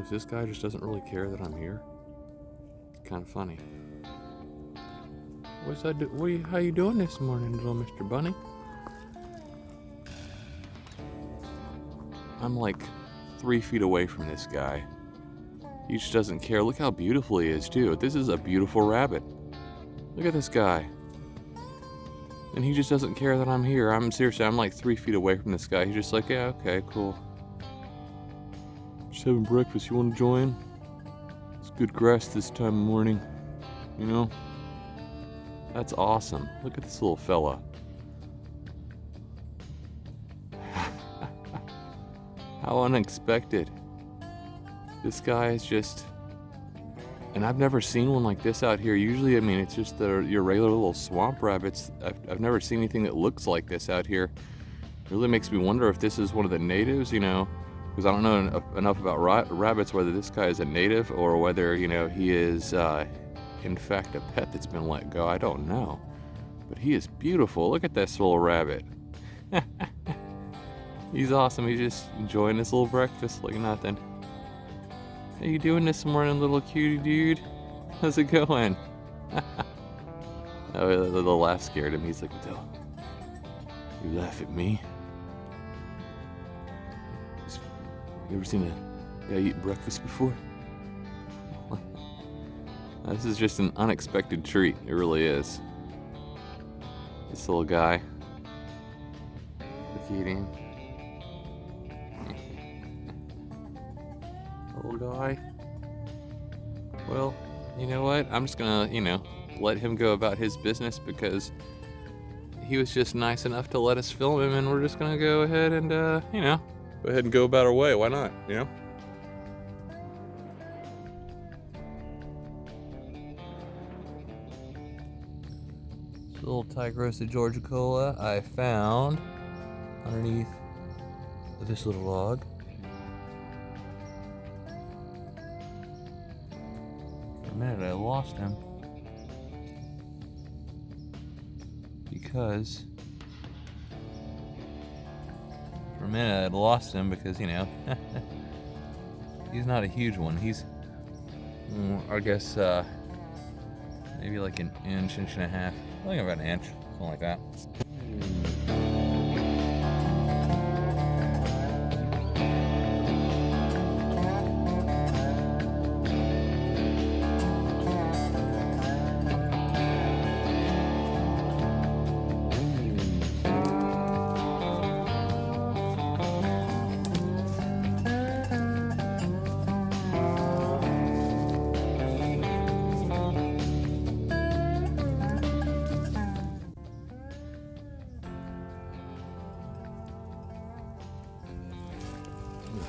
realize this guy just doesn't really care that I'm here. It's kind of funny. How you doing this morning, little Mr. Bunny? I'm like 3 feet away from this guy. He just doesn't care. Look how beautiful he is, too. This is a beautiful rabbit. Look at this guy. And he just doesn't care that I'm here. I'm like 3 feet away from this guy. He's just like, yeah, okay, cool. Just having breakfast. You want to join? It's good grass this time of morning. You know? That's awesome. Look at this little fella. How unexpected. This guy is just... And I've never seen one like this out here. Usually, I mean, it's just your regular little swamp rabbits. I've never seen anything that looks like this out here. It really makes me wonder if this is one of the natives, you know, because I don't know enough about rabbits, whether this guy is a native or whether, you know, he is, in fact, a pet that's been let go. I don't know. But he is beautiful. Look at this little rabbit. He's awesome. He's just enjoying his little breakfast like nothing. How you doing this morning, little cutie dude? How's it going? Oh, the laugh scared him. He's like, "What? You laugh at me? You ever seen a guy eat breakfast before?" This is just an unexpected treat. It really is. This little guy. Look at him. Little guy. Well, you know what? I'm just gonna, you know, let him go about his business because he was just nice enough to let us film him, and we're just gonna go ahead and, you know, go ahead and go about our way. Why not? You know? This little Tigerosa Georgia Cola I found underneath this little log. For a minute I lost him because you know, he's not a huge one. He's, I guess, maybe like an inch and a half. I think about an inch, something like that.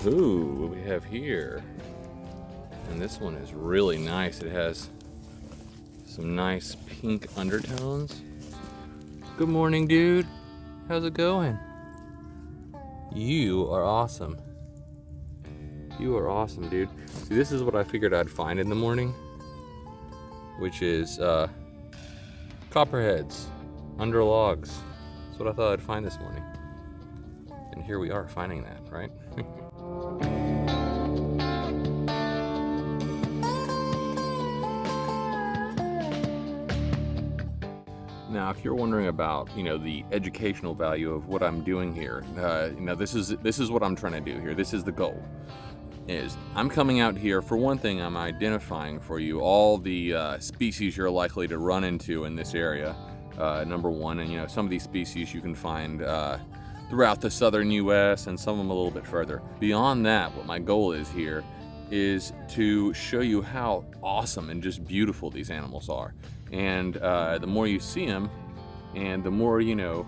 Ooh, what we have here. And this one is really nice. It has some nice pink undertones. Good morning, dude. How's it going? You are awesome. You are awesome, dude. See, this is what I figured I'd find in the morning, which is copperheads under logs. That's what I thought I'd find this morning. And here we are finding that, right? Now, if you're wondering about, you know, the educational value of what I'm doing here, you know, this is what I'm trying to do here. This is the goal. Is I'm coming out here, for one thing, I'm identifying for you all the species you're likely to run into in this area, number one. And, you know, some of these species you can find throughout the southern U.S. and some of them a little bit further. Beyond that, what my goal is here is to show you how awesome and just beautiful these animals are. And the more you see them, and the more you know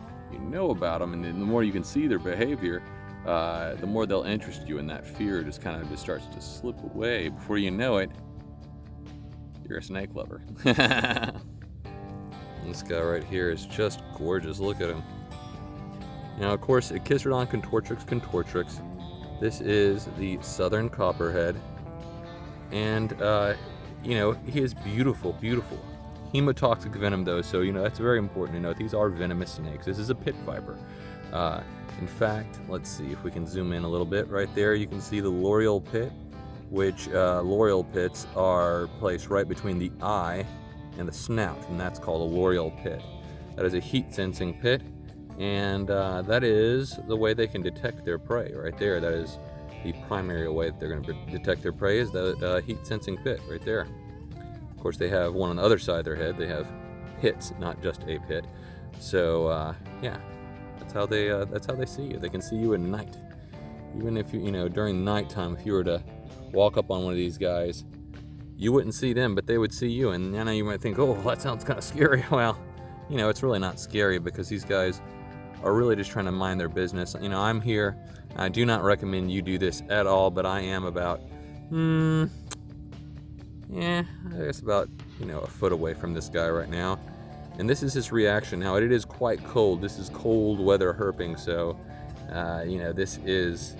about them, and the more you can see their behavior, the more they'll interest you, and that fear just kind of starts to slip away. Before you know it, you're a snake lover. This guy right here is just gorgeous. Look at him. Now, of course, Echistrodon contortrix. This is the southern copperhead, and you know, he is beautiful, beautiful. Hemotoxic venom, though, so, you know, that's very important to note. These are venomous snakes. This is a pit viper. In fact, let's see if we can zoom in a little bit. Right there, you can see the L'Oreal pit. which loreal pits are placed right between the eye and the snout, and that's called a loreal pit. That is a heat sensing pit, and that is the way they can detect their prey right there. That is the primary way that they're going to detect their prey, is the heat sensing pit right there. Of course, they have one on the other side of their head. They have pits, not just a pit. So yeah, that's how they see you. They can see you at night. Even if you know, during nighttime, if you were to walk up on one of these guys, you wouldn't see them, but they would see you. And I know you might think, oh, that sounds kind of scary. Well, you know, it's really not scary, because these guys are really just trying to mind their business. You know, I'm here. I do not recommend you do this at all, but I am about, I guess about, you know, a foot away from this guy right now. And this is his reaction. Now, it is quite cold. This is cold weather herping, so, you know, this is,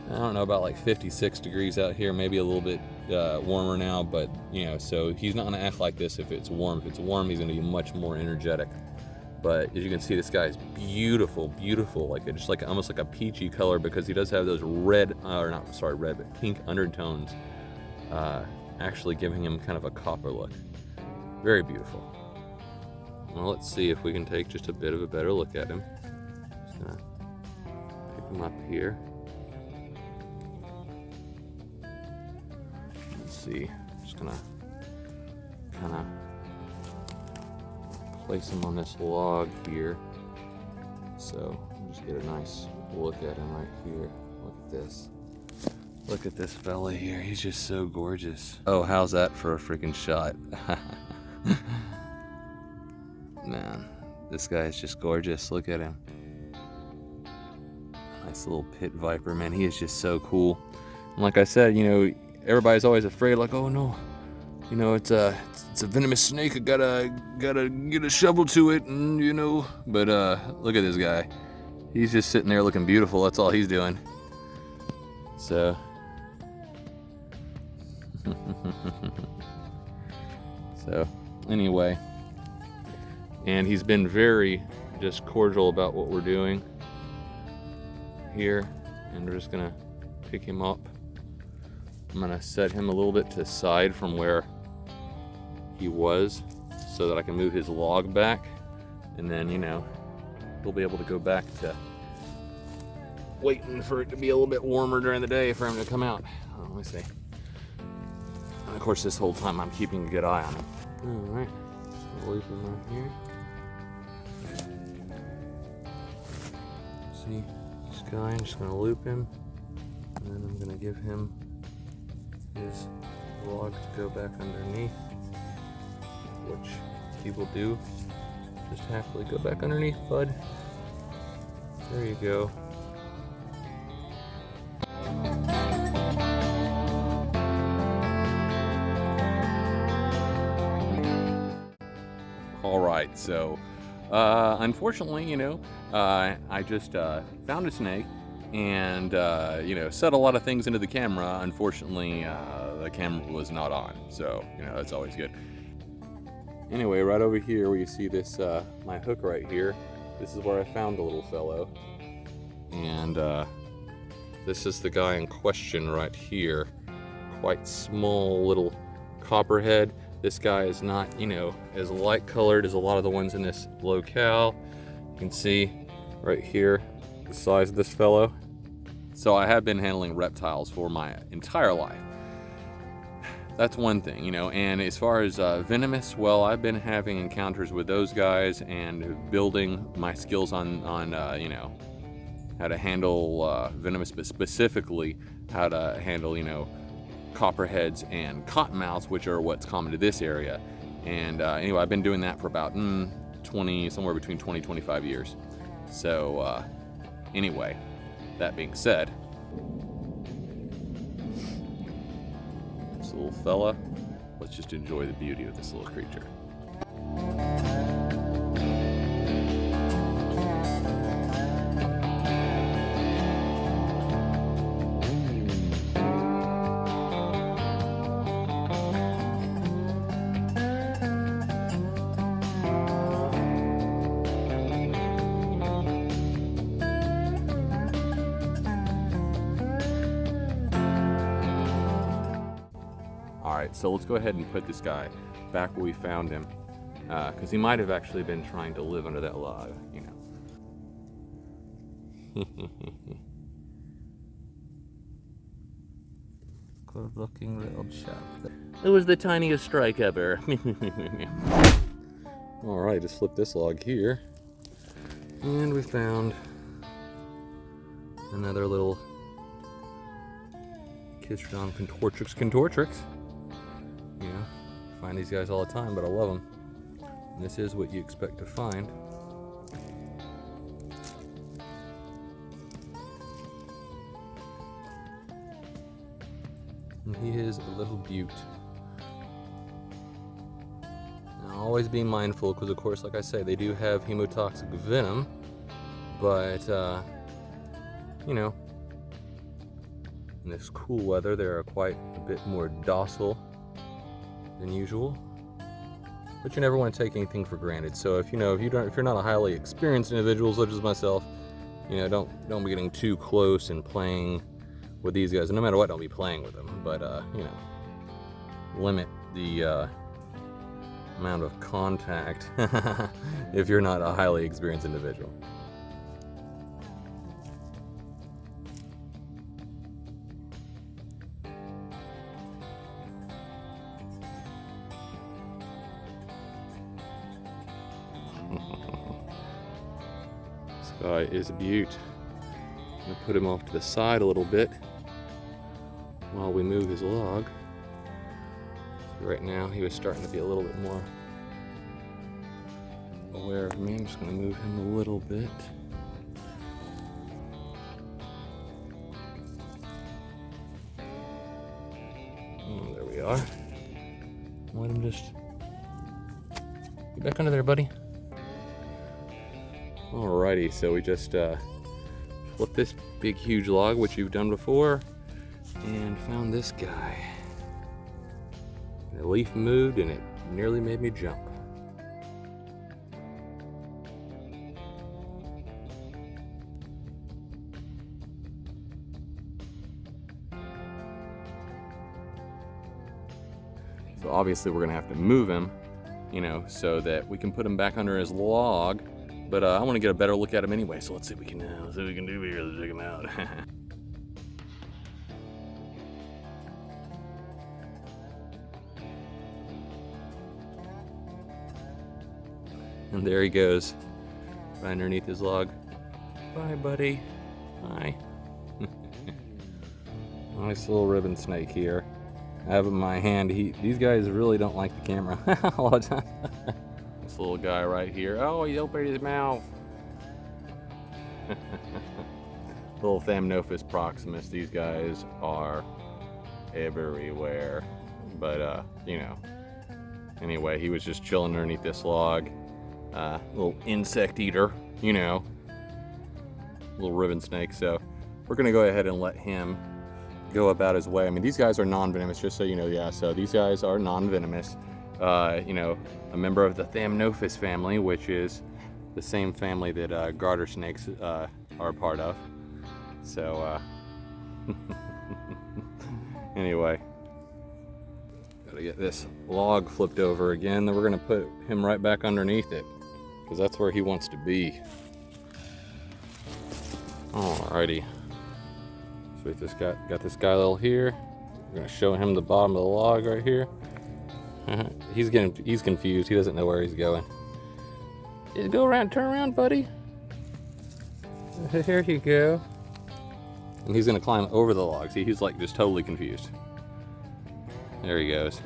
I don't know, about like 56 degrees out here, maybe a little bit warmer now, but, you know, so he's not gonna act like this if it's warm. If it's warm, he's gonna be much more energetic. But as you can see, this guy is beautiful, beautiful, like just like almost like a peachy color, because he does have those but pink undertones, actually giving him kind of a copper look. Very beautiful. Well, let's see if we can take just a bit of a better look at him. Just gonna pick him up here. Let's see. Just gonna kind of place him on this log here, so just get a nice look at him right here. Look at this. Look at this fella here. He's just so gorgeous. Oh, how's that for a freaking shot? Man, this guy is just gorgeous. Look at him. Nice little pit viper, man. He is just so cool. And like I said, you know, everybody's always afraid, like, oh no, you know, it's a venomous snake. I gotta get a shovel to it, and you know. But look at this guy. He's just sitting there looking beautiful. That's all he's doing. So. So anyway. And he's been very just cordial about what we're doing here. And we're just gonna pick him up. I'm gonna set him a little bit to the side from where he was, so that I can move his log back. And then, you know, we'll be able to go back to waiting for it to be a little bit warmer during the day for him to come out. Oh, let me see. And of course, this whole time I'm keeping a good eye on him. All right, I'll leave him right here. See this guy, I'm just gonna loop him, and then I'm gonna give him his log to go back underneath, which he will do. Just happily go back underneath, bud. There you go. All right, so unfortunately, you know, I just found a snake and, you know, said a lot of things into the camera. Unfortunately, the camera was not on, so, you know, that's always good. Anyway, right over here where you see this, my hook right here, this is where I found the little fellow. And this is the guy in question right here. Quite small little copperhead. This guy is not, you know, as light colored as a lot of the ones in this locale. You can see right here the size of this fellow. So I have been handling reptiles for my entire life. That's one thing, you know. And as far as venomous, well, I've been having encounters with those guys and building my skills on you know, how to handle venomous, but specifically how to handle, you know, copperheads and cottonmouths, which are what's common to this area. And anyway, I've been doing that for about somewhere between 20 25 years. So anyway, that being said, this little fella, let's just enjoy the beauty of this little creature. Alright, so let's go ahead and put this guy back where we found him. Because he might have actually been trying to live under that log, you know. Good looking little chap. It was the tiniest strike ever. Alright, just flip this log here. And we found another little Kistrodon contortrix. You know, find these guys all the time, but I love them. And this is what you expect to find. And he is a little beaut. Now, always be mindful, because of course, like I say, they do have hemotoxic venom, but you know, in this cool weather, they are quite a bit more docile than usual. But you never want to take anything for granted. So if you're not a highly experienced individual such as myself, you know, don't be getting too close and playing with these guys. And no matter what, don't be playing with them. But you know, limit the amount of contact if you're not a highly experienced individual. This guy is a beaut. I'm going to put him off to the side a little bit while we move his log. So right now he was starting to be a little bit more aware of me. I'm just going to move him a little bit. Oh, there we are. Let him just get back under there, buddy. Alrighty, so we just flipped this big huge log, which you've done before, and found this guy. The leaf moved and it nearly made me jump. So obviously we're gonna have to move him, you know, so that we can put him back under his log. But I want to get a better look at him anyway, so let's see what we can do here to check him out. And there he goes, right underneath his log. Bye, buddy. Bye. Nice little ribbon snake here. I have him in my hand. These guys really don't like the camera a lot of times. This little guy right here. Oh, he opened his mouth. Little Thamnophis proximus. These guys are everywhere. But, you know. Anyway, he was just chilling underneath this log. Little insect eater, you know. Little ribbon snake. So we're going to go ahead and let him go about his way. I mean, these guys are non-venomous, just so you know. Yeah, so these guys are non-venomous. You know, a member of the Thamnophis family, which is the same family that garter snakes are a part of. So, anyway, gotta get this log flipped over again. Then we're gonna put him right back underneath it, because that's where he wants to be. Alrighty. So we just got this guy little here. We're gonna show him the bottom of the log right here. He's confused. He doesn't know where he's going. Just go around, turn around, buddy. Here you go. And he's gonna climb over the log. See, he's like just totally confused. There he goes.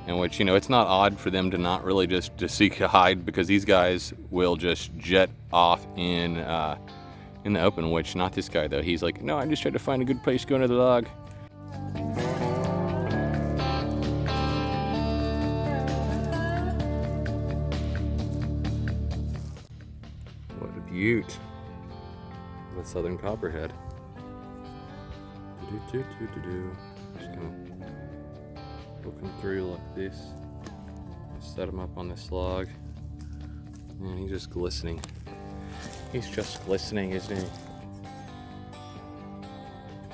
And which, you know, it's not odd for them to not really just to seek a hide, because these guys will just jet off in the open. Which, not this guy though. He's like, no, I just tried to find a good place to go under the log. What a beaut. The southern copperhead. Just gonna poke him through like this. Set him up on this log. And he's just glistening. He's just glistening, isn't he?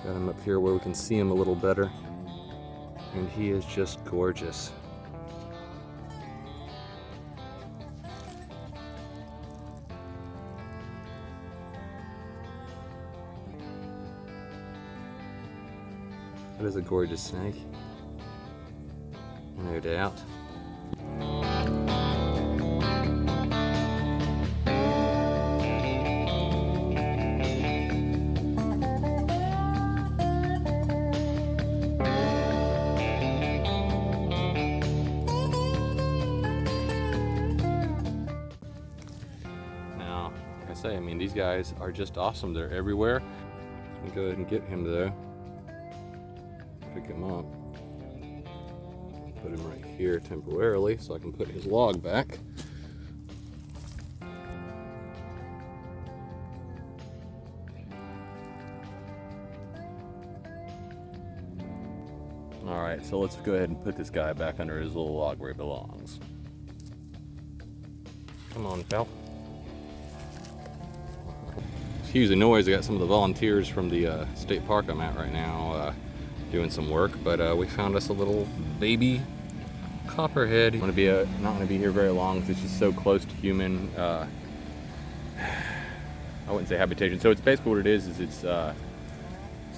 Got him up here where we can see him a little better. And he is just gorgeous. That is a gorgeous snake. No doubt. Now, like I say, I mean, these guys are just awesome. They're everywhere. Let me go ahead and get him though. Pick him up. Put him right here temporarily so I can put his log back. Alright, so let's go ahead and put this guy back under his little log where he belongs. Come on, pal. Excuse the noise, I got some of the volunteers from the state park I'm at right now doing some work, but we found us a little baby copperhead. I'm not going to be here very long because it's just so close to human. I wouldn't say habitation. So it's basically what it is it's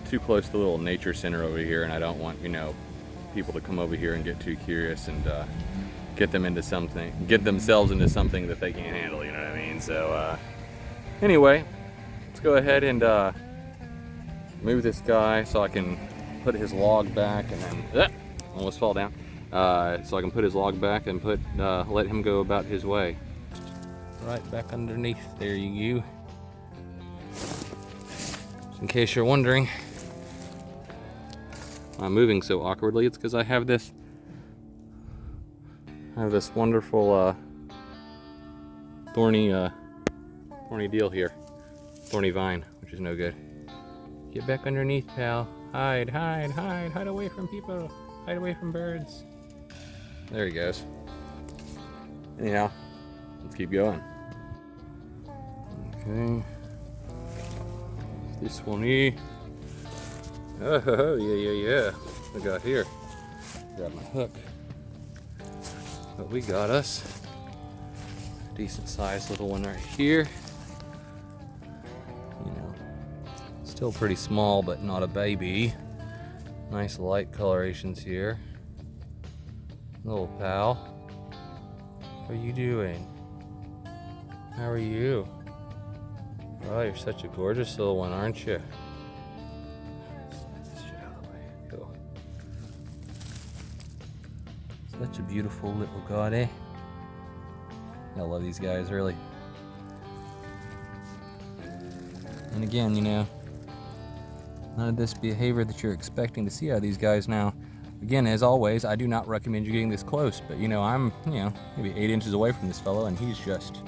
too close to the little nature center over here, and I don't want people to come over here and get too curious and get themselves into something that they can't handle. You know what I mean? So anyway, let's go ahead and move this guy so I can put his log back, and then almost fall down. So I can put his log back and let him go about his way. Right back underneath there you go. Just in case you're wondering why I'm moving so awkwardly, it's because I have this wonderful thorny deal here. Thorny vine, which is no good. Get back underneath, pal. Hide, hide, hide, hide away from people. Hide away from birds. There he goes. Anyhow, let's keep going. Okay. This one here. Oh, yeah. I got here. Grab my hook. But we got us a decent sized little one right here. Still pretty small, but not a baby. Nice light colorations here. Little pal. How are you doing? How are you? Oh, you're such a gorgeous little one, aren't you? Get this shit out of the way. Cool. Such a beautiful little god, eh? I love these guys, really. And again, none of this behavior that you're expecting to see out of these guys now. Again, as always, I do not recommend you getting this close, but I'm, maybe 8 inches away from this fellow, and he's just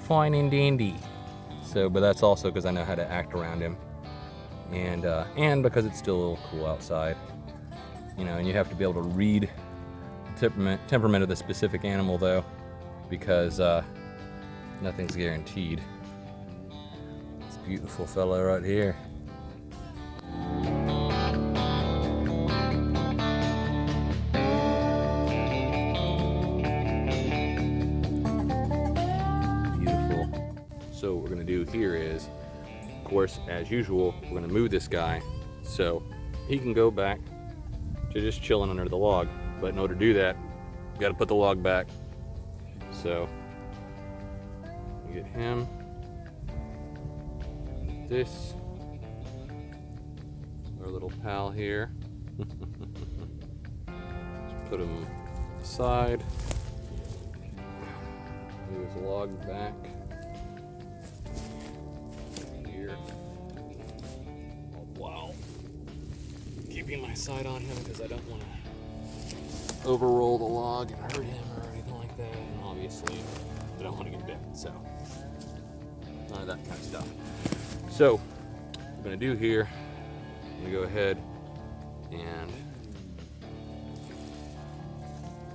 fine and dandy. So, but that's also because I know how to act around him, and because it's still a little cool outside, and you have to be able to read the temperament of the specific animal, though, because nothing's guaranteed. This beautiful fellow right here. So what we're going to do here is, of course, as usual, we're going to move this guy so he can go back to just chilling under the log. But in order to do that, we've got to put the log back. So we get him, this, our little pal here. Just put him aside, move his log back. Keeping my sight on him because I don't want to overroll the log and hurt him or anything like that. And obviously, I don't want to get bit, so none of that kind of stuff. So, what I'm going to do here, I'm going to go ahead and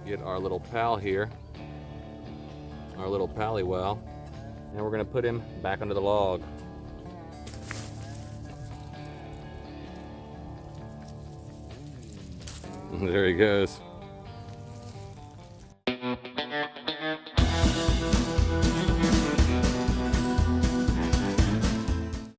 get our little pal here, our little pallywell, and we're going to put him back under the log. There he goes.